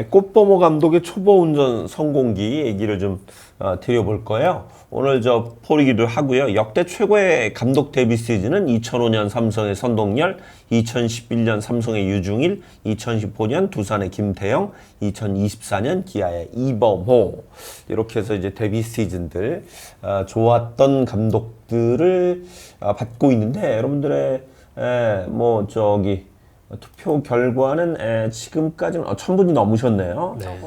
꽃보모 감독의 초보 운전 성공기 얘기를 좀 드려볼 거예요. 오늘 저 포리기도 하고요. 역대 최고의 감독 데뷔 시즌은 2005년 삼성의 선동열, 2011년 삼성의 유중일, 2015년 두산의 김태형, 2024년 기아의 이범호. 이렇게 해서 이제 데뷔 시즌들 좋았던 감독들을 받고 있는데 여러분들의 투표 결과는 지금까지는 1000분이 넘으셨네요. 네.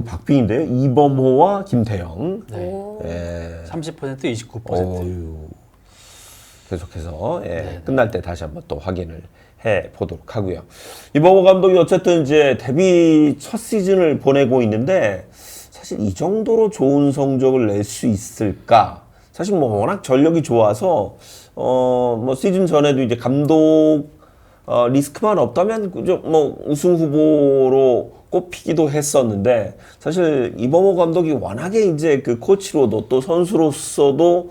박빙인데요. 이범호와 김태형. 네. 30% 29%. 계속해서 끝날 때 다시 한번 또 확인을 해 보도록 하고요. 이범호 감독이 어쨌든 이제 데뷔 첫 시즌을 보내고 있는데 사실 이 정도로 좋은 성적을 낼 수 있을까? 사실 워낙 전력이 좋아서 시즌 전에도 이제 감독 리스크만 없다면 우승 후보로 꼽히기도 했었는데 사실 이범호 감독이 워낙에 이제 그 코치로도 또 선수로서도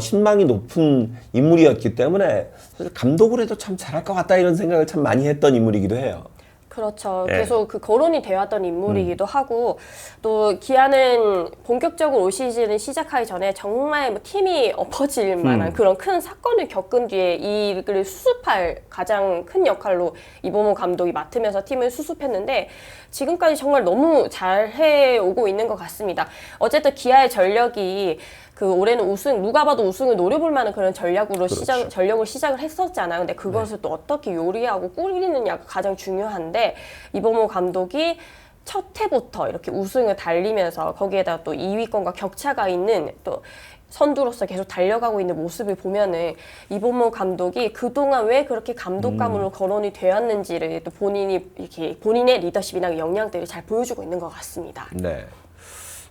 신망이 높은 인물이었기 때문에 사실 감독을 해도 참 잘할 것 같다 이런 생각을 참 많이 했던 인물이기도 해요. 그렇죠. 계속 그 거론이 되었던 인물이기도 하고 또 기아는 본격적으로 올 시즌을 시작하기 전에 정말 팀이 엎어질 만한 그런 큰 사건을 겪은 뒤에 이를 수습할 가장 큰 역할로 이범호 감독이 맡으면서 팀을 수습했는데 지금까지 정말 너무 잘 해오고 있는 것 같습니다. 어쨌든 기아의 전력이 올해는 누가 봐도 우승을 노려볼 만한 그런 전략으로 전력을 시작을 했었잖아요. 근데 그것을 또 어떻게 요리하고 꾸리느냐가 가장 중요한데 이범호 감독이 첫 해부터 이렇게 우승을 달리면서 거기에다가 또 2위권과 격차가 있는 또 선두로서 계속 달려가고 있는 모습을 보면은 이범호 감독이 그동안 왜 그렇게 감독감으로 거론이 되었는지를 또 본인의 리더십이나 역량들을 잘 보여주고 있는 것 같습니다. 네.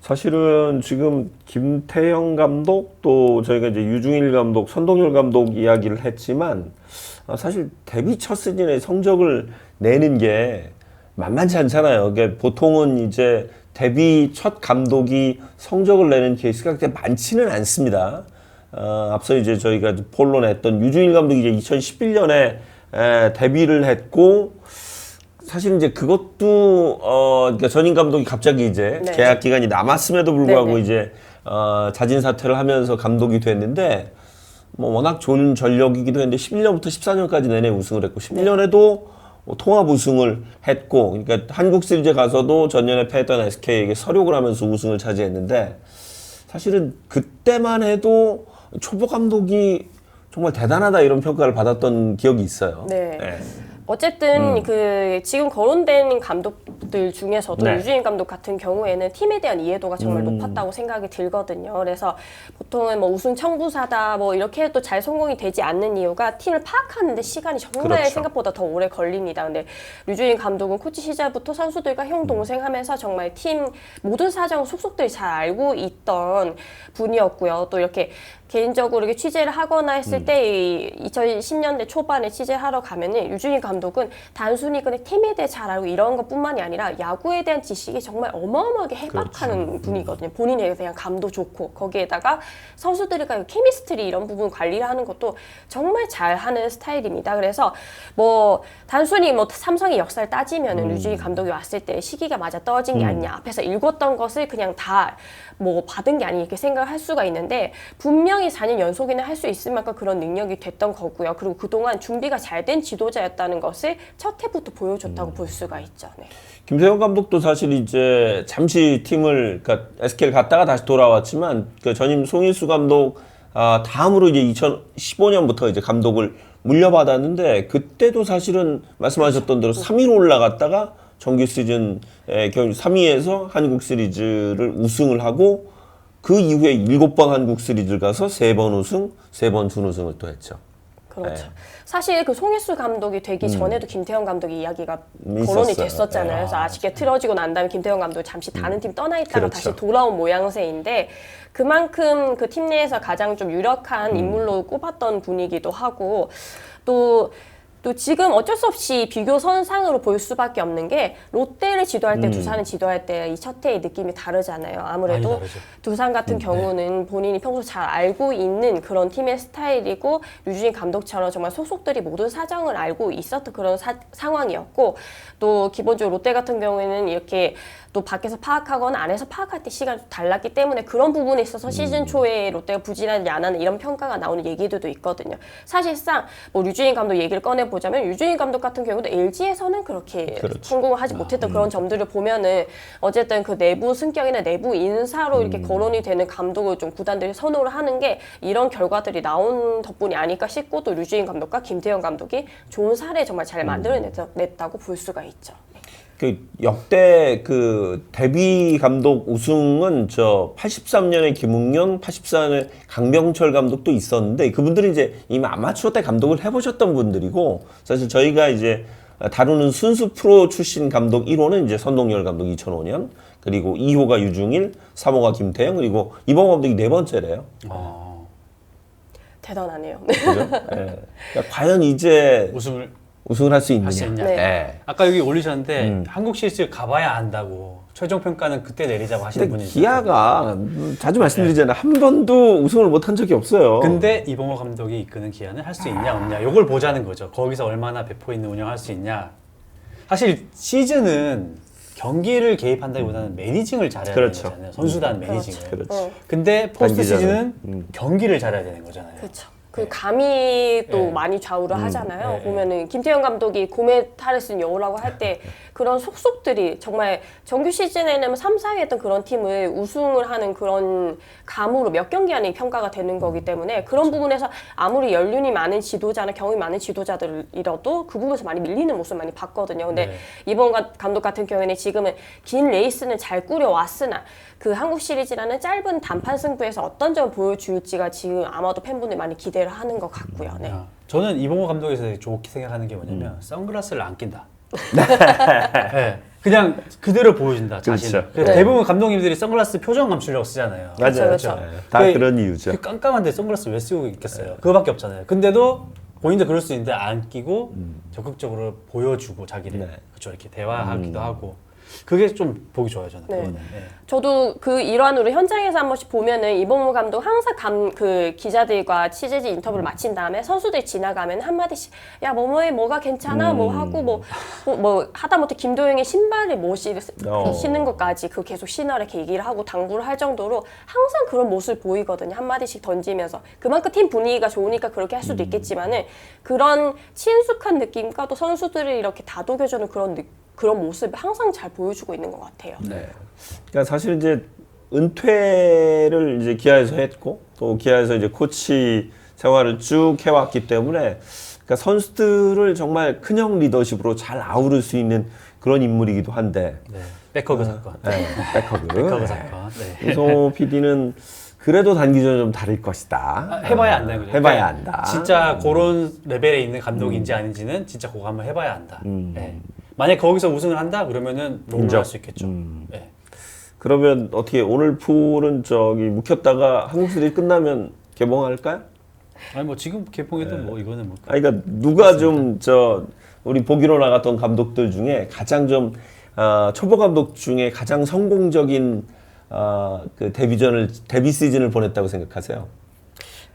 사실은 지금 김태형 감독 또 저희가 이제 유중일 감독, 선동열 감독 이야기를 했지만 사실 데뷔 첫 시즌에 성적을 내는 게 만만치 않잖아요. 그러니까 보통은 이제 데뷔 첫 감독이 성적을 내는 케이스가 그렇게 많지는 않습니다. 앞서 이제 저희가 본론했던 유중일 감독이 이제 2011년에 데뷔를 했고 사실 이제 그것도 그러니까 전임 감독이 갑자기 이제 계약 기간이 남았음에도 불구하고 이제 자진 사퇴를 하면서 감독이 됐는데 워낙 좋은 전력이기도 했는데 11년부터 14년까지 내내 우승을 했고 11년에도 통합 우승을 했고 그러니까 한국 시리즈에 가서도 전년에 패했던 SK에게 서력을 하면서 우승을 차지했는데 사실은 그때만 해도 초보 감독이 정말 대단하다 이런 평가를 받았던 기억이 있어요. 네. 어쨌든 지금 거론된 감독들 중에서도 유중일 감독 같은 경우에는 팀에 대한 이해도가 정말 높았다고 생각이 들거든요. 그래서 보통은 우승 청부사다 이렇게 해도 잘 성공이 되지 않는 이유가 팀을 파악하는데 시간이 정말 생각보다 더 오래 걸립니다. 근데 유중일 감독은 코치 시절부터 선수들과 형 동생 하면서 정말 팀 모든 사정 속속들이 잘 알고 있던 분이었고요. 또 이렇게 개인적으로 이렇게 취재를 하거나 했을 때 2010년대 초반에 취재하러 가면은 유중일 감독은 단순히 그냥 팀에 대해 잘 알고 이런 것뿐만이 아니라 야구에 대한 지식이 정말 어마어마하게 해박하는 분이거든요. 본인에 대한 감도 좋고 거기에다가 선수들과 케미스트리 이런 부분 관리를 하는 것도 정말 잘하는 스타일입니다. 그래서 단순히 삼성의 역사를 따지면은 유중일 감독이 왔을 때 시기가 맞아 떨어진 게 아니냐 앞에서 읽었던 것을 그냥 다 받은 게 아니 이렇게 생각할 수가 있는데 분명히 4년 연속이나 할 수 있을 만큼 그런 능력이 됐던 거고요. 그리고 그동안 준비가 잘 된 지도자였다는 것을 첫 해부터 보여줬다고 볼 수가 있죠. 네. 김태형 감독도 사실 이제 잠시 그러니까 SK를 갔다가 다시 돌아왔지만 그 전임 송일수 감독 다음으로 이제 2015년부터 이제 감독을 물려받았는데 그때도 사실은 말씀하셨던 대로 3위로 올라갔다가 정규 시즌 3위에서 한국 시리즈를 우승을 하고 그 이후에 7번 한국 시리즈를 가서 3번 우승, 3번 준우승을 또 했죠. 그렇죠. 사실 송일수 감독이 되기 전에도 김태형 감독의 이야기가 거론이 됐었잖아요. 그래서 아쉽게 틀어지고 난 다음에 김태형 감독이 잠시 다른 팀 떠나 있다가 다시 돌아온 모양새인데 그만큼 그 팀 내에서 가장 좀 유력한 인물로 꼽았던 분이기도 하고 또 또 지금 어쩔 수 없이 비교 선상으로 볼 수밖에 없는 게 롯데를 지도할 때 두산을 지도할 때 이 첫 해의 느낌이 다르잖아요. 아무래도 많이 다르죠. 두산 같은 경우는 본인이 평소 잘 알고 있는 그런 팀의 스타일이고 류준인 감독처럼 정말 속속들이 모든 사정을 알고 있었던 그런 상황이었고 또 기본적으로 롯데 같은 경우에는 이렇게 또 밖에서 파악하거나 안에서 파악할 때 시간이 좀 달랐기 때문에 그런 부분에 있어서 시즌 초에 롯데가 부진하지 않았는 이런 평가가 나오는 얘기들도 있거든요. 사실상 뭐 류준인 감독 얘기를 꺼내보자면 류준인 감독 같은 경우도 LG에서는 그렇게 그렇죠. 성공을 하지 못했던 그런 점들을 보면은 어쨌든 그 내부 승격이나 내부 인사로 이렇게 거론이 되는 감독을 좀 구단들이 선호를 하는 게 이런 결과들이 나온 덕분이 아닐까 싶고 또 류준인 감독과 김태형 감독이 좋은 사례 정말 잘 만들어냈다고 볼 수가 있죠. 그 역대 그 데뷔 감독 우승은 저 83년에 김웅현, 84년에 강병철 감독도 있었는데 그분들이 이제 이미 아마추어 때 감독을 해보셨던 분들이고 사실 저희가 이제 다루는 순수 프로 출신 감독 1호는 이제 선동열 감독 2005년 그리고 2호가 유중일, 3호가 김태형 그리고 이범호 감독이 네 번째래요. 대단하네요. 그죠? 예. 그러니까 과연 이제 우승을 할 수 있느냐. 할 수 있냐. 네. 아까 여기 올리셨는데 한국 시리즈 가봐야 안다고 최종 평가는 그때 내리자고 하시는 근데 분이 기아가 자주 말씀드리잖아요. 한 번도 우승을 못한 적이 없어요. 근데 이범호 감독이 이끄는 기아는 할 수 있냐 없냐 이걸 보자는 거죠. 거기서 얼마나 배포 있는 운영할 수 있냐. 사실 시즌은 경기를 개입한다기보다는 매니징을 잘해야 그렇죠. 되는 거잖아요. 선수단 매니징을. 그렇죠. 근데 포스트 단기전은. 시즌은 경기를 잘해야 되는 거잖아요. 그렇죠. 그 감이 또 네. 많이 좌우를 하잖아요. 네. 보면은 김태형 감독이 고메타르슨 여우라고 할 때 그런 속속들이 정말 정규 시즌에는 3, 4위 했던 그런 팀을 우승을 하는 그런 감으로 몇 경기 안에 평가가 되는 거기 때문에 그런 부분에서 아무리 연륜이 많은 지도자나 경험이 많은 지도자들이라도 그 부분에서 많이 밀리는 모습을 많이 봤거든요. 근데 네. 이번 감독 같은 경우에는 지금은 긴 레이스는 잘 꾸려왔으나 그 한국 시리즈라는 짧은 단판 승부에서 어떤 점을 보여줄지가 지금 아마도 팬분들이 많이 기대를 하는 것 같고요. 네. 저는 이범호 감독에서 되게 좋게 생각하는 게 뭐냐면 선글라스를 안 낀다. 네. 그냥 그대로 보여준다 자신. 그렇죠. 네. 대부분 감독님들이 선글라스 표정 감추려고 쓰잖아요. 맞아요. 그렇죠. 네. 다 그- 그런 이유죠. 그 깜깜한데 선글라스 왜 쓰고 있겠어요? 그거밖에 없잖아요. 근데도 본인도 그럴 수 있는데 안 끼고 적극적으로 보여주고 자기를 네. 그렇죠 이렇게 대화하기도 하고 그게 좀 보기 좋아요 저는. 네. 그거는. 네. 저도 그 일환으로 현장에서 한 번씩 보면은 이범호 감독 항상 그 기자들과 취재진 인터뷰를 마친 다음에 선수들이 지나가면 한마디씩 야 뭐뭐해 뭐가 괜찮아 뭐 하고 뭐 하다못해 김도영의 신발을 뭐 신는 것까지 그 계속 신하게 얘기를 하고 당부를 할 정도로 항상 그런 모습을 보이거든요. 한마디씩 던지면서 그만큼 팀 분위기가 좋으니까 그렇게 할 수도 있겠지만은 그런 친숙한 느낌과 또 선수들을 이렇게 다독여주는 그런 모습을 항상 잘 보여주고 있는 것 같아요. 네. 그러니까 사실 이제 은퇴를 이제 기아에서 했고 또 기아에서 이제 코치 생활을 쭉 해왔기 때문에 그러니까 선수들을 정말 큰형 리더십으로 잘 아우를 수 있는 그런 인물이기도 한데. 네. 백허그 사건. 네, 백허그. 백허그 사건. 네. 우소 PD는 그래도 단기전 좀 다를 것이다. 해봐야 안다. 그죠? 해봐야 한다. 진짜 그런 레벨에 있는 감독인지 아닌지는 진짜 그거 한번 해봐야 한다. 네. 만약 거기서 우승을 한다 그러면은 롤을 할 수 있겠죠. 네. 그러면 어떻게 오늘 풀은 저기 묵혔다가 한국 시리즈 끝나면 개봉할까요? 아니 뭐 지금 개봉해도 뭐 이거는 뭐 아니 그러니까 누가 좀 우리 보기로 나갔던 감독들 중에 가장 좀 초보 감독 중에 가장 성공적인 그 데뷔 시즌을 보냈다고 생각하세요?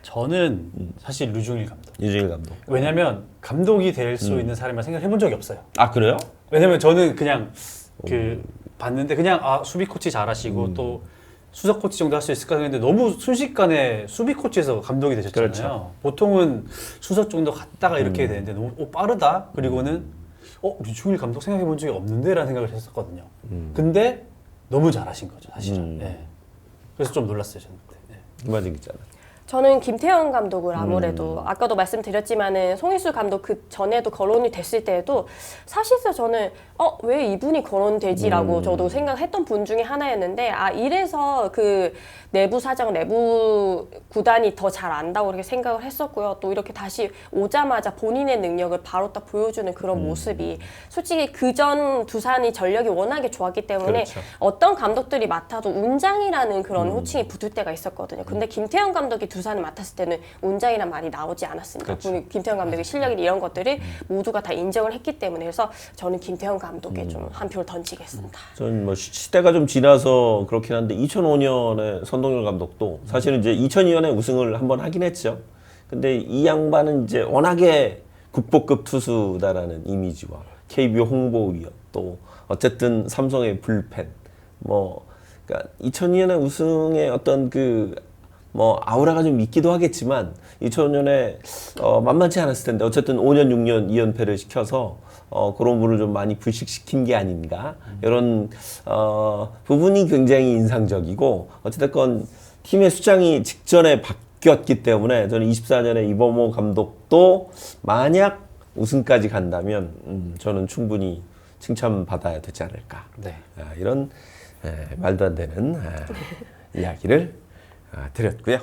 저는 사실 류중일 감독. 유중일 감독. 왜냐면 감독이 될 수 있는 사람을 생각해 본 적이 없어요. 아 그래요? 왜냐면 저는 그냥 그 봤는데 그냥 수비 코치 잘하시고 또 수석 코치 정도 할 수 있을까 했는데 너무 순식간에 수비 코치에서 감독이 되셨잖아요. 그렇죠. 보통은 수석 정도 갔다가 이렇게 되는데 너무 빠르다. 그리고는 류중일 감독 생각해 본 적이 없는데라는 생각을 했었거든요. 근데 너무 잘하신 거죠, 사실은. 네. 그래서 좀 놀랐어요, 저는. 네. 이마진 기자는. 저는 김태형 감독을 아무래도 아까도 말씀드렸지만은 송일수 감독 그 전에도 거론이 됐을 때에도 사실상 저는 왜 이분이 거론되지라고 저도 생각했던 분 중에 하나였는데 이래서 그 내부 사정, 내부 구단이 더 잘 안다고 이렇게 생각을 했었고요. 또 이렇게 다시 오자마자 본인의 능력을 바로 딱 보여주는 그런 모습이 솔직히 그전 두산이 전력이 워낙에 좋았기 때문에 그렇죠. 어떤 감독들이 맡아도 운장이라는 그런 호칭이 붙을 때가 있었거든요. 근데 김태형 감독이 두산을 맡았을 때는 운장이란 말이 나오지 않았습니다. 그렇죠. 김태형 감독의 실력이 이런 것들을 모두가 다 인정을 했기 때문에 그래서 저는 김태형 감독에 좀 한 표를 던지겠습니다. 저는 뭐 시대가 좀 지나서 그렇긴 한데 2005년에 선동열 감독도 사실은 이제 2002년에 우승을 한번 하긴 했죠. 근데 이 양반은 이제 워낙에 국보급 투수다라는 이미지와 KBO 홍보위원 또 어쨌든 삼성의 불펜 뭐 그러니까 2002년에 우승의 어떤 그 뭐 아우라가 좀 있기도 하겠지만 2005년에 만만치 않았을 텐데 어쨌든 5년 6년 2연패를 시켜서 그런 부분을 좀 많이 불식시킨 게 아닌가 이런 부분이 굉장히 인상적이고 어쨌든 팀의 수장이 직전에 바뀌었기 때문에 저는 24년에 이범호 감독도 만약 우승까지 간다면 저는 충분히 칭찬받아야 되지 않을까. 네. 이런 말도 안 되는 이야기를 드렸고요.